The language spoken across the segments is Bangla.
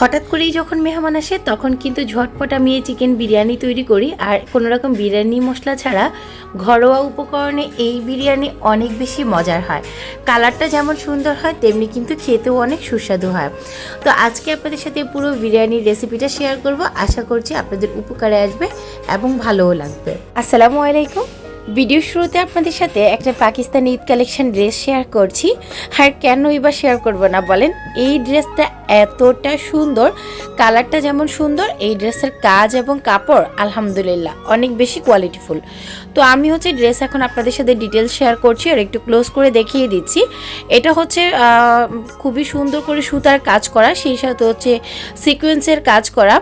হঠাৎ করেই যখন মেহমান আসে তখন কিন্তু ঝটপট আমি এই চিকেন বিরিয়ানি তৈরি করি। আর কোনো রকম বিরিয়ানি মশলা ছাড়া ঘরোয়া উপকরণে এই বিরিয়ানি অনেক বেশি মজার হয়। কালারটা যেমন সুন্দর হয় তেমনি কিন্তু খেতেও অনেক সুস্বাদু হয়। তো আজকে আপনাদের সাথে পুরো বিরিয়ানির রেসিপিটা শেয়ার করব। আশা করছি আপনাদের উপকারে আসবে এবং ভালোও লাগবে। আসসালামু আলাইকুম। ভিডিও শুরুতে আপনাদের সাথে একটা Pakistani Eid collection dress share করছি। আর কেনই বা শেয়ার করব না বলেন, এই ড্রেসটা এতটা সুন্দর, কালারটা যেমন সুন্দর, এই ড্রেসের কাজ এবং কাপড় আলহামদুলিল্লাহ অনেক বেশি কোয়ালিটিফুল। তো আমি হচ্ছে ড্রেস এখন আপনাদের সাথে ডিটেলস শেয়ার করছি আর একটু ক্লোজ করে দেখিয়ে দিচ্ছি। এটা হচ্ছে খুবই সুন্দর করে সুতার কাজ করা, সেই সাথে হচ্ছে সিকোয়েন্সের কাজ করা।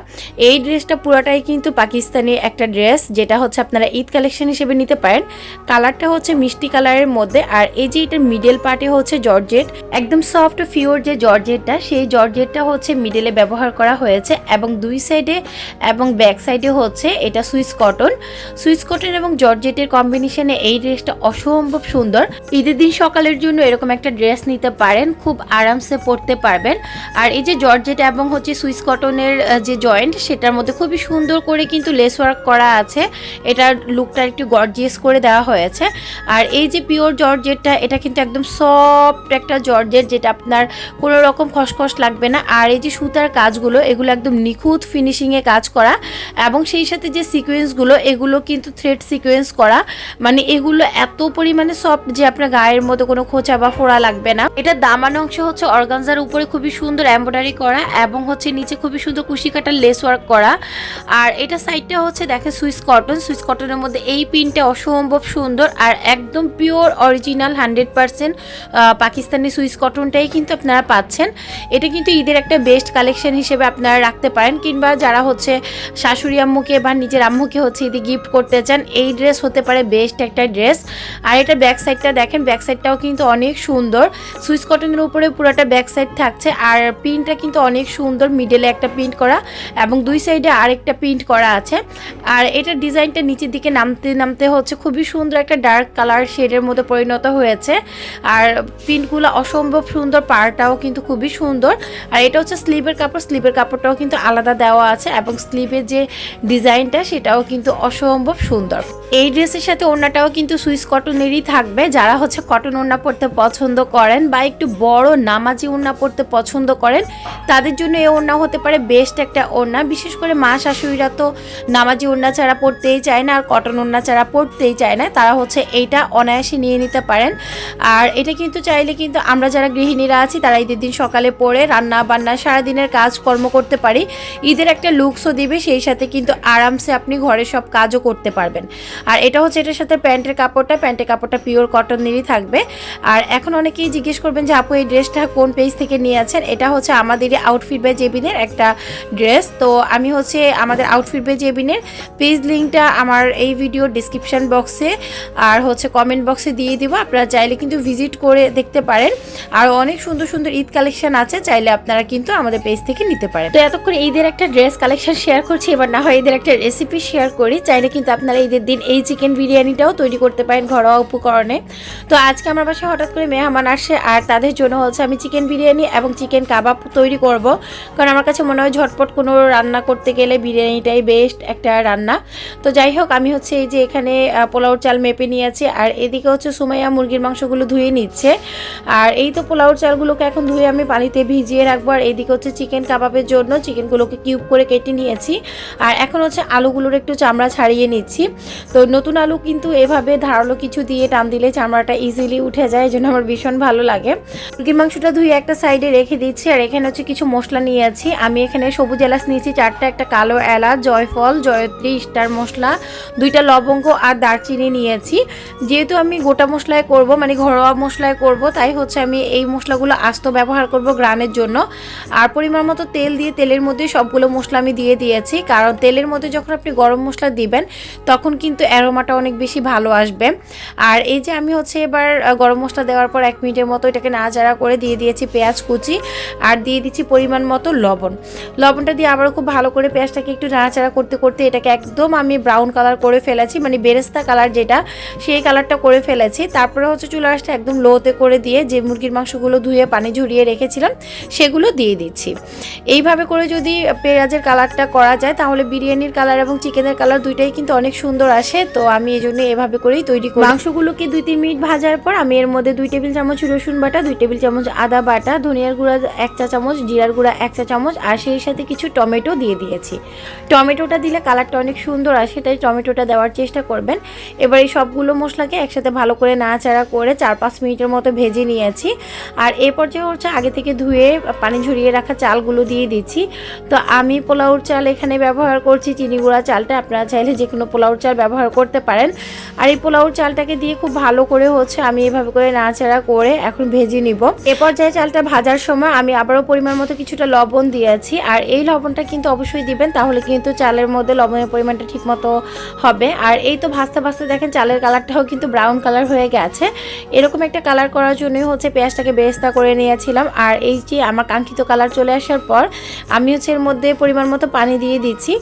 এই ড্রেসটা পুরোটাই কিন্তু পাকিস্তানি একটা ড্রেস, যেটা হচ্ছে আপনারা ঈদ কালেকশন হিসেবে নিতে পারেন। কালারটা হচ্ছে মিষ্টি কালারের মধ্যে, আর এই যে এটার মিডল পার্টে হচ্ছে জর্জেট, একদম সফট পিওর যে জর্জেটটা, সেই জর্জেটটা হচ্ছে মিডলে ব্যবহার করা হয়েছে এবং দুই সাইডে এবং ব্যাক সাইডে হচ্ছে এটা সুইস কটন এবং জর্জেটের কম্বিনেশনে এই ড্রেসটা অসম্ভব সুন্দর। ঈদের দিন সকালের জন্য এরকম একটা ড্রেস নিতে পারেন, খুব আরামসে পরতে পারবেন। আর এই যে জর্জেট এবং হচ্ছে সুইস কটনের যে জয়েন্ট, সেটার মধ্যে খুবই সুন্দর করে কিন্তু লেস ওয়ার্ক করা আছে। এটার লুকটা একটু গর্জিয়াস করে দেওয়া হয়েছে। আর এই যে পিওর জর্জেটটা, এটা কিন্তু একদম সফট একটা জর্জেট, যেটা আপনার কোনো রকম খসখস লাগবে না। আর এই যে সুতার কাজগুলো, এগুলো একদম নিখুঁত ফিনিশিংয়ে কাজ করা, এবং সেই সাথে যে সিকোয়েন্সগুলো, এগুলো কিন্তু থ্রেড সিকোয়েন্স করা। মানে এগুলো এত পরিমাণে সফট যে আপনার গায়ের মধ্যে কোনো খোঁচা বা ফোড়া লাগবে না। এটা দামানো অংশ হচ্ছে অর্গানজার উপরে খুবই সুন্দর এমব্রয়ডারি করা, এবং হচ্ছে নিচে খুবই সুন্দর কুশি কাটার লেস ওয়ার্ক করা। আর এটা সাইডটা হচ্ছে দেখে সুইস কটনের মধ্যে এই পিনটা অসম্ভব সুন্দর, আর একদম পিওর অরিজিনাল 100% পাকিস্তানি সুইস কটনটাই কিন্তু আপনারা পাচ্ছেন। এটা কিন্তু ঈদের একটা বেস্ট কালেকশন হিসেবে আপনারা রাখতে পারেন, কিংবা যারা হচ্ছে শাশুড়ি আম্মুকে বা নিজের আম্মুকে হচ্ছে ঈদে গিফট করতে চান, এই ড্রেস হতে পারে বেস্ট একটা ড্রেস। আর এটা ব্যাক সাইডটা দেখেন, ব্যাক সাইডটাও কিন্তু অনেক সুন্দর, সুইস কটনের উপরে পুরোটা ব্যাক সাইড থাকছে। আর প্রিন্টটা কিন্তু অনেক সুন্দর, মিডলে একটা প্রিন্ট করা এবং দুই সাইডে আরেকটা প্রিন্ট করা আছে। আর এটার ডিজাইনটা নিচের দিকে নামতে হচ্ছে খুবই সুন্দর একটা ডার্ক কালার শেডের মধ্যে পরিণত হয়েছে। আর প্রিন্টগুলো অসম্ভব সুন্দর, পাড়টাও কিন্তু খুবই সুন্দর। আর এটা হচ্ছে স্লিভের কাপড়টাও কিন্তু আলাদা দেওয়া আছে, এবং স্লিভের যে ডিজাইনটা সেটাও কিন্তু অসম্ভব সুন্দর। এই ড্রেসের সাথে ওড়নাটাও কিন্তু সুইস কটনেরই থাকবে। যারা হচ্ছে কটন ওড়না পরতে পছন্দ করেন বা একটু বড় নামাজি ওড়না পরতে পছন্দ করেন, তাদের জন্য এই ওড়না হতে পারে বেস্ট একটা ওড়না। বিশেষ করে মা শাশুড়িরা তো নামাজি ওড়না ছাড়া পরতেই চায় না, আর কটন ওড়না ছাড়া পরতেই চায় না, তারা হচ্ছে এইটা অনায়াসে নিয়ে নিতে পারেন। আর এটা কিন্তু চাইলে কিন্তু আমরা যারা গৃহিণীরা আছি, তারা ঈদের দিন সকালে পরে রান্না বান্না সারাদিনের কাজকর্ম করতে পারি। ঈদের একটা লুকসও দিবে, সেই সাথে কিন্তু আরামসে আপনি ঘরে সব কাজও করতে পারবেন। আর এটা হচ্ছে এটার সাথে প্যান্টের কাপড়টা পিওর কটনেরই থাকবে। আর এখন অনেকেই জিজ্ঞেস করবেন যে আপু এই ড্রেসটা কোন পেজ থেকে নিয়ে আছেন। এটা হচ্ছে আমাদেরই আউটফিট বাই জেবিনের একটা ড্রেস। তো আমি হচ্ছে আমাদের আউটফিট বাই জেবিনের পেজ লিঙ্কটা আমার এই ভিডিওর ডিসক্রিপশন বক্সে আর হচ্ছে কমেন্ট বক্সে দিয়ে দিব। আপনারা চাইলে কিন্তু ভিজিট করে দেখতে পারেন। আর অনেক সুন্দর সুন্দর ঈদ কালেকশন আছে, চাইলে আপনারা কিন্তু আমাদের পেজ থেকে নিতে পারেন। তো এতক্ষণ ঈদের একটা ড্রেস কালেকশন শেয়ার করছি, এবার না হয় ঈদের একটা রেসিপি শেয়ার করি। চাইলে কিন্তু আপনারা ঈদের দিন এই চিকেন বিরিয়ানিটাও তৈরি করতে পারেন ঘরোয়া উপকরণে। তো আজকে আমার বাসায় হঠাৎ করে মেহমান আসে, আর তাদের জন্য হচ্ছে আমি চিকেন বিরিয়ানি এবং চিকেন কাবাব তৈরি করব। কারণ আমার কাছে মনে হয় ঝটপট কোনো রান্না করতে গেলে বিরিয়ানিটাই বেস্ট একটা রান্না। তো যাই হোক, আমি হচ্ছে এই যে এখানে পোলাওর চাল মেপে নিয়েছি, আর এদিকে হচ্ছে সুমাইয়া মুরগির মাংসগুলো ধুয়ে নিচ্ছে। আর এই তো পোলাওর চালগুলোকে এখন ধুয়ে আমি পানিতে ভিজিয়ে রাখবো। আর এদিকে হচ্ছে চিকেন কাবাবের জন্য চিকেনগুলোকে কিউব করে কেটে নিয়েছি। আর এখন হচ্ছে আলুগুলোর একটু চামড়া ছাড়িয়ে নিচ্ছি। তো নতুন আলু কিন্তু এভাবে ধারালো কিছু দিয়ে টান দিলে চামড়াটা ইজিলি উঠে যায়, এই জন্য আমার ভীষণ ভালো লাগে। মুরগির মাংসটা ধুয়ে একটা সাইডে রেখে দিচ্ছি। আর এখানে হচ্ছে কিছু মশলা নিয়েছি। আমি এখানে সবুজ এলাচ নিয়েছি 4টা, একটা কালো এলাচ, জয়ফল, জয়ত্রী, স্টার মশলা, 2টা লবঙ্গ আর দারচিনি নিয়েছি। যেহেতু আমি গোটা মশলায় করব, মানে ঘরোয়া মশলায় করব, তাই হচ্ছে আমি এই মশলাগুলো আস্ত ব্যবহার করব গ্রানের জন্য। আর পরিমাণ মতো তেল দিয়ে তেলের মধ্যে সবগুলো মশলা আমি দিয়ে দিয়েছি, কারণ তেলের মধ্যে যখন আপনি গরম মশলা দিবেন তখন কিন্তু অ্যারোমাটা অনেক বেশি ভালো আসবে। আর এই যে আমি হচ্ছে এবার গরম মশলা দেওয়ার পর 1 মিনিটের মতো এটাকে নাড়াচাড়া করে দিয়ে দিয়েছি পেঁয়াজ কুচি, আর দিয়ে দিচ্ছি পরিমাণ মতো লবণটা দিয়ে আবারও খুব ভালো করে পেঁয়াজটাকে একটু নাড়াচাড়া করতে করতে এটাকে একদম আমি ব্রাউন কালার করে ফেলেছি, মানে বেরেস্তা কালার যেটা, সেই কালারটা করে ফেলেছি। তারপরে হচ্ছে চুলা আঁচটা একদম লোতে করে দিয়ে যে মুরগির মাংসগুলো ধুয়ে পানি ঝরিয়ে রেখেছিলাম সেগুলো দিয়ে দিচ্ছি। এইভাবে করে যদি পেঁয়াজের কালারটা করা যায় তাহলে বিরিয়ানির কালার এবং চিকেনের কালার দুইটাই কিন্তু অনেক সুন্দর আসে। তো আমি এই জন্য এভাবে করেই তৈরি করি। মাংসগুলোকে 2-3 মিনিট ভাজার পর আমি এর মধ্যে 2 টেবিল চামচ রসুন বাটা, 2 টেবিল চামচ আদা বাটা, ধনিয়ার গুঁড়া 1 চা চামচ, জিরার গুঁড়া 1 চা চামচ আর সেই সাথে কিছু টমেটো দিয়ে দিয়েছি। টমেটোটা দিলে কালারটা অনেক সুন্দর আসে, তাই টমেটোটা দেওয়ার চেষ্টা করবেন। এবার এই সবগুলো মশলাকে একসাথে ভালো করে নাড়াচাড়া করে 4-5 মিনিটের মতো ভেজে নিয়েছি। আর এই পর্যায়ে হচ্ছে আগে থেকে ধুয়ে পানি ঝরিয়ে রাখা চালগুলো দিয়ে দিচ্ছি। তো আমি পোলাওর চাল এখানে ব্যবহার করছি চিনি গুঁড়া চালটা, আপনারা চাইলে যে কোনো পোলাওর চাল ব্যবহার করতে পারেন। আর এই পোলাওর চালটাকে দিয়ে খুব ভালো করে হচ্ছে আমি এভাবে করে নাড়াচাড়া করে এখন ভেজে নিব। এ পর্যায়ে চালটা ভাজার সময় আমি আবারও পরিমাণ মতো কিছুটা লবণ দিয়েছি। আর এই লবণটা কিন্তু অবশ্যই দিবেন, তাহলে কিন্তু চালের মধ্যে লবণের পরিমাণটা ঠিক মতো হবে। আর এই তো ভাজতে ভাজতে দেখেন চালের কালারটাও কিন্তু ব্রাউন কালার হয়ে গেছে। এরকম একটা কালার করার জন্যই হচ্ছে পেঁয়াজটাকে বেরেস্তা করে নিয়েছিলাম। আর এই যে আমার কাঙ্ক্ষিত কালার চলে আসার পর আমি হচ্ছে এর মধ্যে পরিমাণ মতো পানি দিয়ে দিচ্ছি।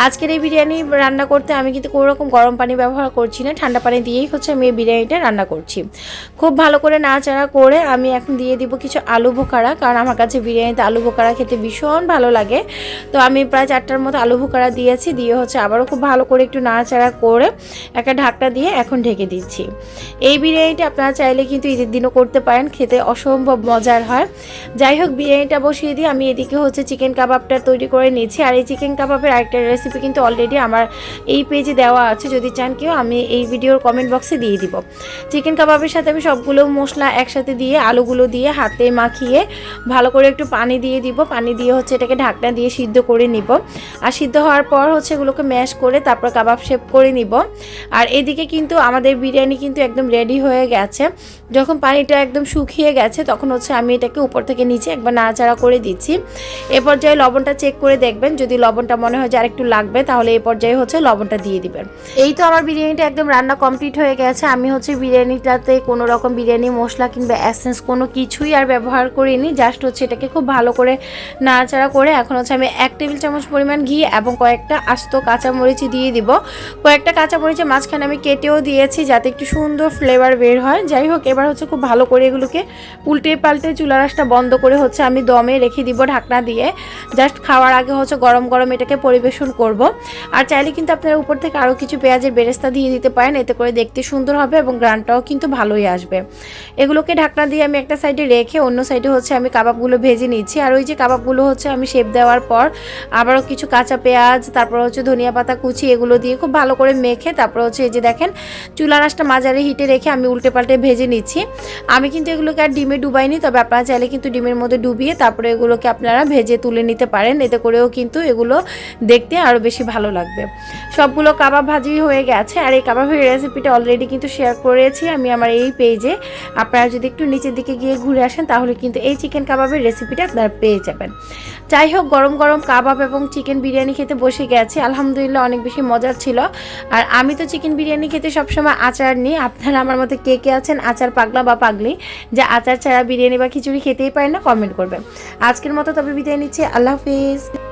আজকের এই বিরিয়ানি রান্না করতে আমি কিন্তু কোনো রকম গরম পানি ব্যবহার করছি না, ঠান্ডা পানি দিয়েই হচ্ছে আমি এই বিরিয়ানিটা রান্না করছি। খুব ভালো করে নাড়াচাড়া করে আমি এখন দিয়ে দিব কিছু আলু বোখারা, কারণ আমার কাছে বিরিয়ানিতে আলু বোখারা খেতে ভীষণ ভালো লাগে। তো আমি প্রায় 4টার মতো আলু বোখারা দিয়েছি, দিয়ে হচ্ছে আবারও খুব ভালো করে একটু নাড়াচাড়া করে একটা ঢাকনা দিয়ে এখন ঢেকে দিচ্ছি। এই বিরিয়ানিটা আপনারা চাইলে কিন্তু ঈদের দিনও করতে পারেন, খেতে অসম্ভব মজার হয়। যাই হোক, বিরিয়ানিটা বসিয়ে দিয়ে আমি এদিকে হচ্ছে চিকেন কাবাবটা তৈরি করে নিয়েছি। আর এই চিকেন কাবাবের আরেকটা রেসিপি কিন্তু অলরেডি আমার এই পেজে দেওয়া আছে, যদি চান কেউ আমি এই ভিডিওর কমেন্ট বক্সে দিয়ে দিব। চিকেন কাবাবের সাথে আমি সবগুলো মশলা একসাথে দিয়ে আলুগুলো দিয়ে হাতে মাখিয়ে ভালো করে একটু পানি দিয়ে দিব। পানি দিয়ে হচ্ছে এটাকে ঢাকনা দিয়ে সিদ্ধ করে নিব। আর সিদ্ধ হওয়ার পর হচ্ছে এগুলোকে ম্যাশ করে তারপর কাবাব শেপ করে নিব। আর এদিকে কিন্তু আমাদের বিরিয়ানি কিন্তু একদম রেডি হয়ে গেছে। যখন পানিটা একদম শুকিয়ে গেছে তখন হচ্ছে আমি এটাকে উপর থেকে নিচে একবার নাড়াচাড়া করে দিচ্ছি। এ পর্যায়ে লবণটা চেক করে দেখবেন, যদি লবণটা মনে হয় যে আরেকটু লাগবে তাহলে এই পর্যায়ে হচ্ছে লবণটা দিয়ে দিবেন। এই তো আমার বিরিয়ানিটা একদম রান্না কমপ্লিট হয়ে গেছে। আমি হচ্ছে বিরিয়ানিটাতে কোনো রকম বিরিয়ানি মশলা কিংবা এসেন্স কোনো কিছুই আর ব্যবহার করিনি, জাস্ট হচ্ছে এটাকে খুব ভালো করে নাড়াচাড়া করে এখন হচ্ছে আমি 1 টেবিল চামচ পরিমাণ ঘি এবং কয়েকটা আস্ত কাঁচামরিচ দিয়ে দিব। কয়েকটা কাঁচামরিচের মাঝখানে আমি কেটেও দিয়েছি যাতে একটু সুন্দর ফ্লেভার বের হয়। যাই হোক, এবার হচ্ছে খুব ভালো করে এগুলোকে উল্টে পাল্টে চুলার আঁচটা বন্ধ করে হচ্ছে আমি দমে রেখে দিব ঢাকনা দিয়ে। জাস্ট খাওয়ার আগে হচ্ছে গরম গরম এটাকে পরিবেশন করব। আর চাইলে কিন্তু আপনারা উপর থেকে আরও কিছু পেঁয়াজের বেরেস্তা দিয়ে দিতে পারেন, এতে করে দেখতে সুন্দর হবে এবং গ্রানটাও কিন্তু ভালোই আসবে। এগুলোকে ঢাকনা দিয়ে আমি একটা সাইডে রেখে অন্য সাইডে হচ্ছে আমি কাবাবগুলো ভেজে নিচ্ছি। আর ওই যে কাবাবগুলো হচ্ছে আমি শেপ দেওয়ার পর আবারও কিছু কাঁচা পেঁয়াজ, তারপর হচ্ছে ধনিয়া পাতা কুচি এগুলো দিয়ে খুব ভালো করে মেখে তারপর হচ্ছে এই যে দেখেন চুলার আঁচটা মাঝারি হিটে রেখে আমি উল্টে পাল্টে ভেজে নিচ্ছি। আমি কিন্তু এগুলোকে আর ডিমে ডুবাইনি, তবে আপনারা চাইলে কিন্তু ডিমের মধ্যে ডুবিয়ে তারপরে এগুলোকে আপনারা ভেজে তুলে নিতে পারেন, এতে করেও কিন্তু এগুলো দেখতে আরও বেশি ভালো লাগবে। সবগুলো কাবাব ভাজি হয়ে গেছে। আর এই কাবাবের রেসিপিটা অলরেডি কিন্তু শেয়ার করেছি আমি আমার এই পেজে। আপনারা যদি একটু নিচের দিকে গিয়ে ঘুরে আসেন তাহলে কিন্তু এই চিকেন কাবাবের রেসিপিটা আপনারা পেয়ে যাবেন। যাই হোক, গরম গরম কাবাব এবং চিকেন বিরিয়ানি খেতে বসে গেছি। আলহামদুলিল্লাহ অনেক বেশি মজার ছিল। আর আমি তো চিকেন বিরিয়ানি খেতে সবসময় আচার নিই। আপনারা আমার মতো কে কে আছেন আচার পাগলা বা পাগলি, যে আচার ছাড়া বিরিয়ানি বা খিচুড়ি খেতেই পারেন না, কমেন্ট করবেন। আজকের মতো তবে বিদায় নিচ্ছি। আল্লাহ হাফিজ।